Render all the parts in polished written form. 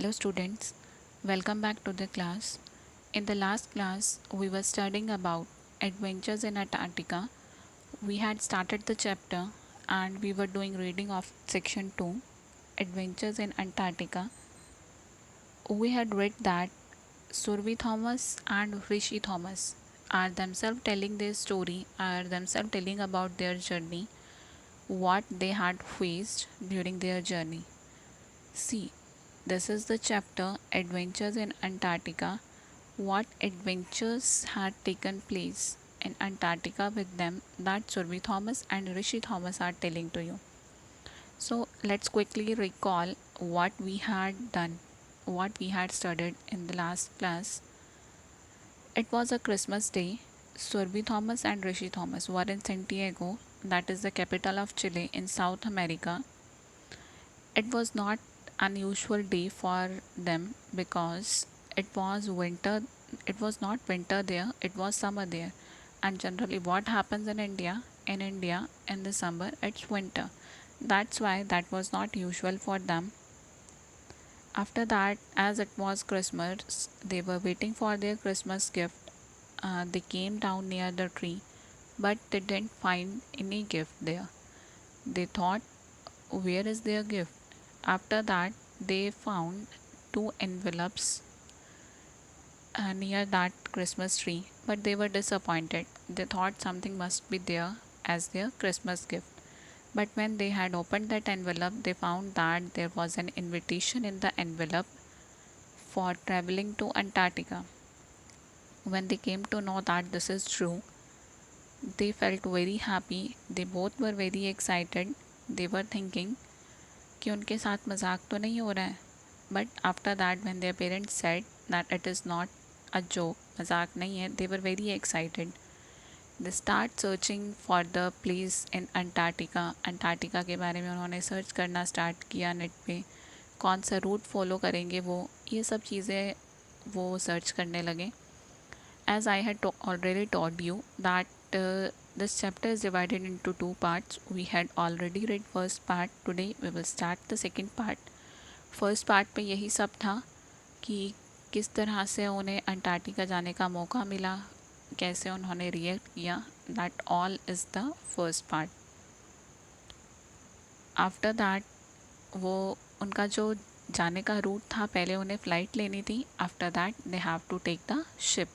Hello students, welcome back to the class. In the last class, we were studying about adventures in Antarctica. We had started the chapter and we were doing reading of section 2, Adventures in Antarctica. We had read that Survi Thomas and Rishi Thomas are themselves telling their story, are themselves telling about their journey, what they had faced during their journey. See, this is the chapter Adventures in Antarctica. What adventures had taken place in Antarctica with them that Survi Thomas and Rishi Thomas are telling to you. So let's quickly recall what we had done, what we had studied in the last class. It was a Christmas day. Survi Thomas and Rishi Thomas were in Santiago, that is the capital of Chile in South America. It was not unusual day for them because it was winter. It was not winter there, it was summer there. And generally what happens in India in the summer it's winter. That's why that was not usual for them. After that, as it was Christmas, they were waiting for their Christmas gift. They came down near the tree, but they didn't find any gift there. They thought, where is their gift? After that, they found two envelopes near that Christmas tree, but they were disappointed. They thought something must be there as their Christmas gift. But when they had opened that envelope, they found that there was an invitation in the envelope for traveling to Antarctica. When they came to know that this is true, they felt very happy. They both were very excited. They were thinking कि उनके साथ मजाक तो नहीं हो रहा है. But after that, when their parents said that it is not a joke, मजाक नहीं है, they were very excited. They start searching for the place in Antarctica. Antarctica के बारे में उन्होंने सर्च करना स्टार्ट किया नेट पे. कौन सा रूट फॉलो करेंगे वो, ये सब चीज़ें वो सर्च करने लगे. As I had already told you that this chapter is divided into two parts. We had already read first part. Today we will start the second part. First part पे यही सब था कि किस तरह से उन्हें अंटार्कटिका जाने का मौका मिला, कैसे उन्होंने रिएक्ट किया. That all is the first part. After that वो उनका जो जाने का रूट था, पहले उन्हें फ़्लाइट लेनी थी. After that they have to take the ship.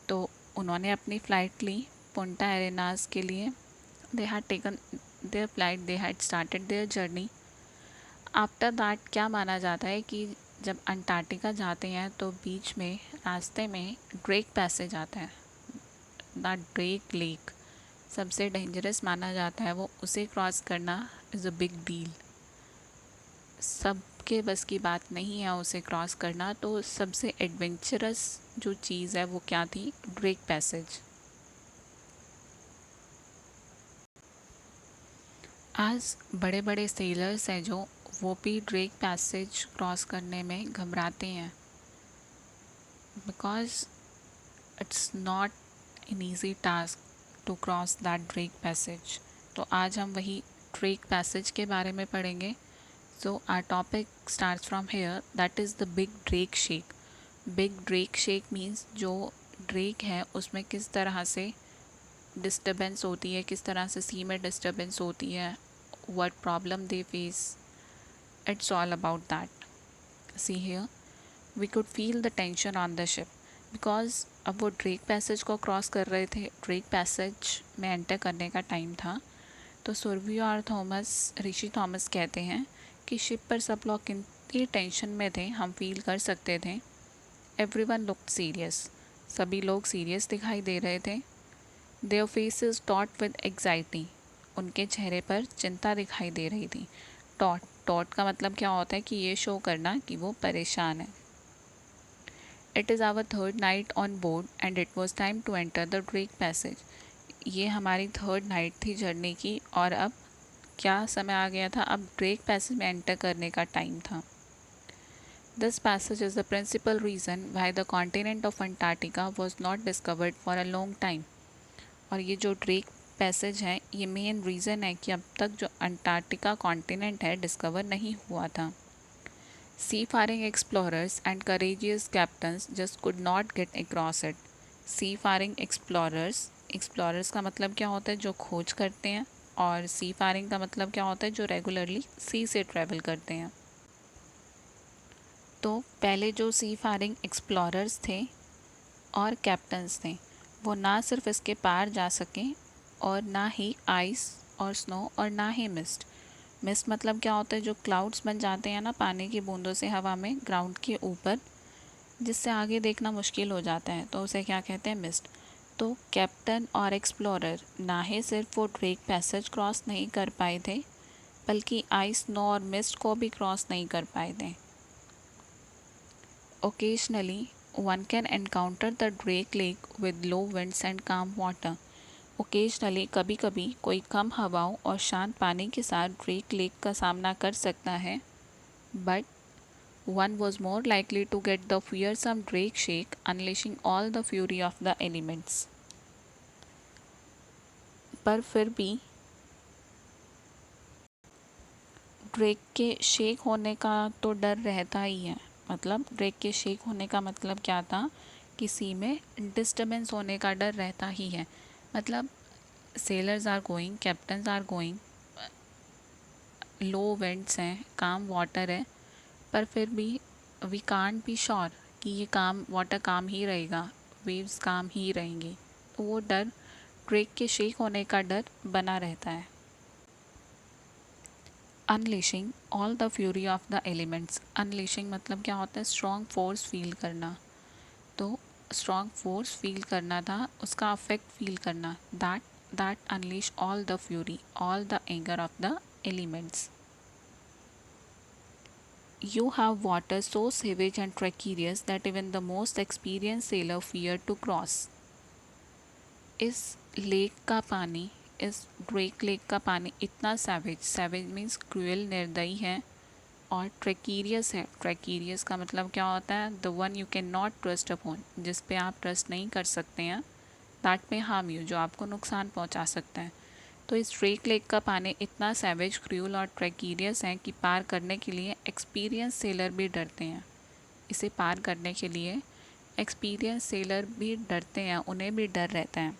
तो उन्होंने अपनी फ़्लाइट ली पुंटा एरेनास के लिए. They had taken their flight, they had started their journey. After that क्या माना जाता है कि जब अंटार्कटिका जाते हैं तो बीच में रास्ते में ड्रेक पैसेज आता है. द ड्रेक लेक सबसे डेंजरस माना जाता है. वो उसे क्रॉस करना इज़ अ बिग डील. सबके बस की बात नहीं है उसे क्रॉस करना. तो सबसे एडवेंचरस जो चीज़ है वो क्या थी? Drake passage. आज बड़े बड़े सेलर्स हैं जो, वो भी ड्रेक पैसेज क्रॉस करने में घबराते हैं because it's not an easy task to cross that Drake passage. तो आज हम वही ड्रेक पैसेज के बारे में पढ़ेंगे. So our topic starts from here, that is the big Drake shake. Big Drake shake means जो ड्रेक है उसमें किस तरह से डिस्टर्बेंस होती है, किस तरह से सी में डिस्टर्बेंस होती है, what problem they face. It's all about that. See here, we could feel the tension on the ship because अब वो ड्रेक पैसेज को क्रॉस कर रहे थे. ड्रेक पैसेज में एंटर करने का टाइम था. तो सुरभि और ऋषि थॉमस कहते हैं कि शिप पर सब लोग कितनी टेंशन में थे, हम फील कर सकते थे. Everyone looked serious. सभी लोग सीरियस दिखाई दे रहे थे. Their faces taught with anxiety. उनके चेहरे पर चिंता दिखाई दे रही थी. टॉट का मतलब क्या होता है कि ये शो करना कि वो परेशान है. It is our third night on board and it was time to enter the Drake passage. ये हमारी थर्ड नाइट थी जर्नी की और अब क्या समय आ गया था? अब ड्रेक पैसेज में एंटर करने का टाइम था. This passage is the principal reason why the continent of Antarctica was not discovered for a long time. और ये जो ड्रेक पैसेज है ये मेन रीज़न है कि अब तक जो अंटार्कटिका कॉन्टिनेंट है डिस्कवर नहीं हुआ था. Seafaring explorers and courageous captains just could not get across it. Seafaring explorers, explorers का मतलब क्या होता है, जो खोज करते हैं, और seafaring का मतलब क्या होता है, जो रेगुलरली सी से ट्रैवल करते हैं। तो पहले जो seafaring explorers थे और कैप्टन्स थे, वो ना सिर्फ इसके पार जा सकें, और ना ही आइस और स्नो, और ना ही मिस्ट। मिस्ट मतलब क्या होता है, जो क्लाउड्स बन जाते हैं ना पानी की बूंदों से हवा में ग्राउंड के ऊपर, जिससे आगे देखना मुश्किल हो जाता है, तो उसे क्या कहते हैं, मिस्ट। तो कैप्टन और एक्सप्लोरर ना ही सिर्फ वो ड्रेक पैसेज क्रॉस नहीं कर पाए थे, बल्कि आइस, स्नो और मिस्ट को भी क्रॉस नहीं कर पाए थे। Occasionally one can encounter the Drake lake with low winds and काम वाटर। ओकेजनली कभी कभी कोई कम हवाओं और शांत पानी के साथ ड्रेक लेक का सामना कर सकता है, but one was more likely to get the fearsome drake shake, unleashing all the fury of the elements. पर फिर भी ड्रेक के शेक होने का तो डर रहता ही है। मतलब ड्रेक के शेक होने का मतलब क्या था, किसी में डिस्टर्बेंस होने का डर रहता ही है। मतलब sailors are going, captains are going, low winds हैं, काम वाटर है, पर फिर भी वी कांट बी श्योर कि ये काम वाटर काम ही रहेगा, वेव्स काम ही रहेंगी। तो वो डर, ड्रेक के शेक होने का डर बना रहता है। Unleashing all the fury of the elements. Unleashing मतलब क्या होता है, स्ट्रॉन्ग फोर्स फील करना। तो स्ट्रॉन्ग फोर्स फील करना था, उसका अफेक्ट फील करना, that unleash all the fury, all the anger of the elements. You have water so savage and treacherous that even the most experienced sailor feared to cross. इस lake का पानी, इस Drake lake का पानी इतना savage, savage means cruel, निर्दयी है, और ट्रेकीरियस है। ट्रेकीरियस का मतलब क्या होता है, the one you can not trust upon, जिस पे आप ट्रस्ट नहीं कर सकते हैं, दैट में हार्म यू, जो आपको नुकसान पहुंचा सकता है। तो इस ड्रेक लेक का पानी इतना सैवेज, क्रूएल और ट्रेकीरियस है कि पार करने के लिए एक्सपीरियंस सेलर भी डरते हैं। इसे पार करने के लिए एक्सपीरियंस सेलर भी डरते हैं, उन्हें भी डर रहता है।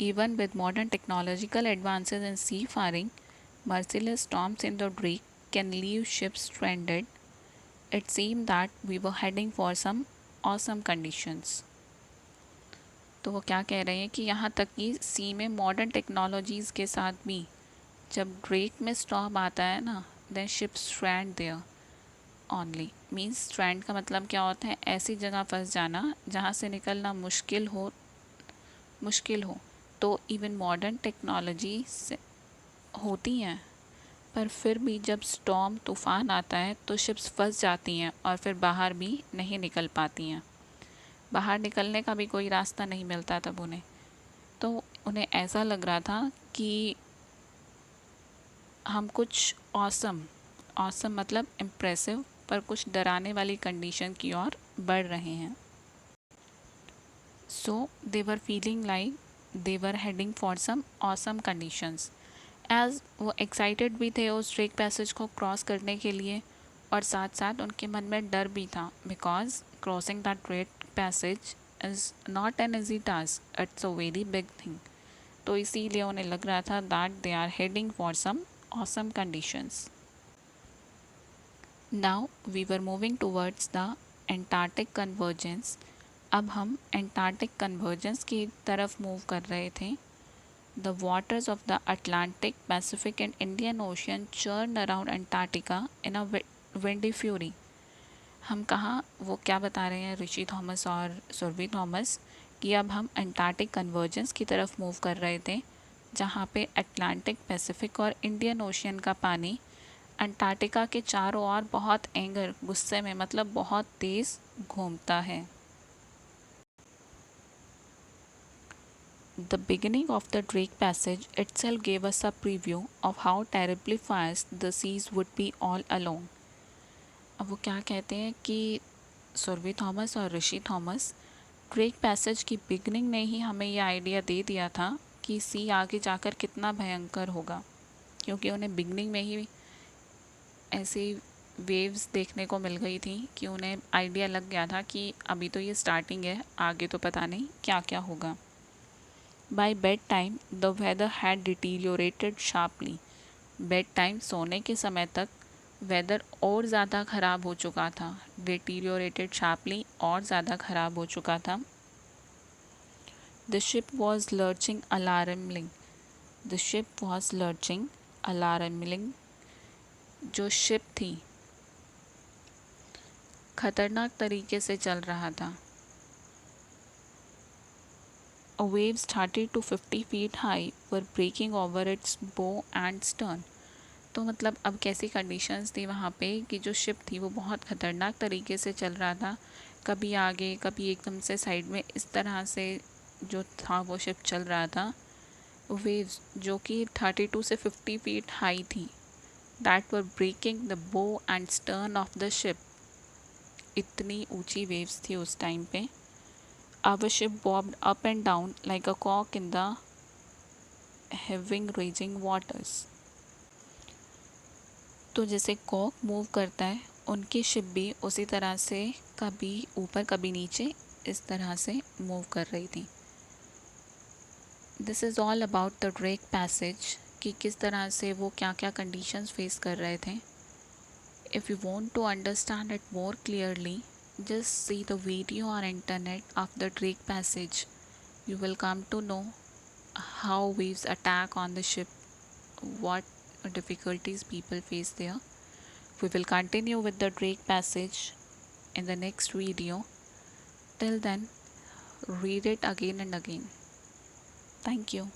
Even with modern technological advances in seafaring, merciless storms in the Drake can leave ships stranded. It seemed that we were heading for some awesome conditions. तो वो क्या कह रहे हैं कि यहाँ तक कि सी में मॉडर्न टेक्नोलॉजीज़ के साथ भी जब ड्रेक में स्टॉर्म आता है ना, then ships strand there only. Means strand का मतलब क्या होता है, ऐसी जगह फंस जाना जहाँ से निकलना मुश्किल हो। तो इवन मॉडर्न टेक्नोलॉजी होती हैं, पर फिर भी जब स्टॉर्म तूफ़ान आता है तो शिप्स फंस जाती हैं और फिर बाहर भी नहीं निकल पाती हैं। बाहर निकलने का भी कोई रास्ता नहीं मिलता तब उन्हें। तो उन्हें ऐसा लग रहा था कि हम कुछ ऑसम मतलब इम्प्रेसिव, पर कुछ डराने वाली कंडीशन की ओर बढ़ रहे हैं। So they were feeling like they were heading for some awesome conditions. As वो एक्साइटेड भी थे उस ड्रेक पैसेज को क्रॉस करने के लिए, और साथ साथ उनके मन में डर भी था, because crossing that Drake passage is not an easy task, it's a very big thing. तो इसीलिए उन्हें लग रहा था that they are heading for some awesome conditions. Now we were moving towards the Antarctic convergence. अब हम Antarctic convergence की तरफ मूव कर रहे थे। The waters of the Atlantic, Pacific and Indian Ocean churn around Antarctica in a windy fury. हम कहाँ, वो क्या बता रहे हैं ऋषि थॉमस और सुरभि थॉमस, कि अब हम एंटार्क्टिक कन्वर्जेंस की तरफ मूव कर रहे थे, जहाँ पे अटलांटिक, पैसिफिक और इंडियन ओशियन का पानी अंटार्कटिका के चारों ओर बहुत एंगर, गुस्से में, मतलब बहुत तेज़ घूमता है। The beginning of the Drake Passage itself gave us a preview of how terribly fast the seas would be all along. अब वो क्या कहते हैं कि सुरभि थॉमस और ऋषि थॉमस, ड्रेक पैसेज की बिगनिंग ने ही हमें ये आइडिया दे दिया था कि सी आगे जाकर कितना भयंकर होगा, क्योंकि उन्हें बिगनिंग में ही ऐसी वेव्स देखने को मिल गई थी कि उन्हें आइडिया लग गया था कि अभी तो ये स्टार्टिंग है, आगे तो पता नहीं क्या क्या होगा। By bedtime the weather had deteriorated sharply. Bedtime सोने के समय तक वेदर और ज़्यादा ख़राब हो चुका था। डिटीरियोरेटेड शार्पली और ज़्यादा ख़राब हो चुका था। The ship was lurching alarming. The ship was lurching alarming. जो शिप थी खतरनाक तरीके से चल रहा था। A waves 30 to 50 feet high were breaking over its bow and stern. तो मतलब अब कैसी कंडीशंस थी वहाँ पे कि जो शिप थी वो बहुत ख़तरनाक तरीके से चल रहा था, कभी आगे कभी एकदम से साइड में, इस तरह से जो था वो शिप चल रहा था। वेव्स जो कि 32 से 50 फीट हाई थी, that were breaking the bow and stern of the ship. इतनी ऊंची वेव्स थी उस टाइम पे। Our ship bobbed up and down like a cork in the heaving raging waters. तो जैसे कॉक मूव करता है, उनकी शिप भी उसी तरह से कभी ऊपर कभी नीचे इस तरह से मूव कर रही थी। This is all about the Drake passage कि किस तरह से वो क्या क्या कंडीशंस फेस कर रहे थे। If you want to understand it more clearly, just see the video on internet of the Drake passage. You will come to know how waves attack on the ship, what difficulties people face there. We will continue with the Drake passage in the next video. Till then, read it again and again. Thank you.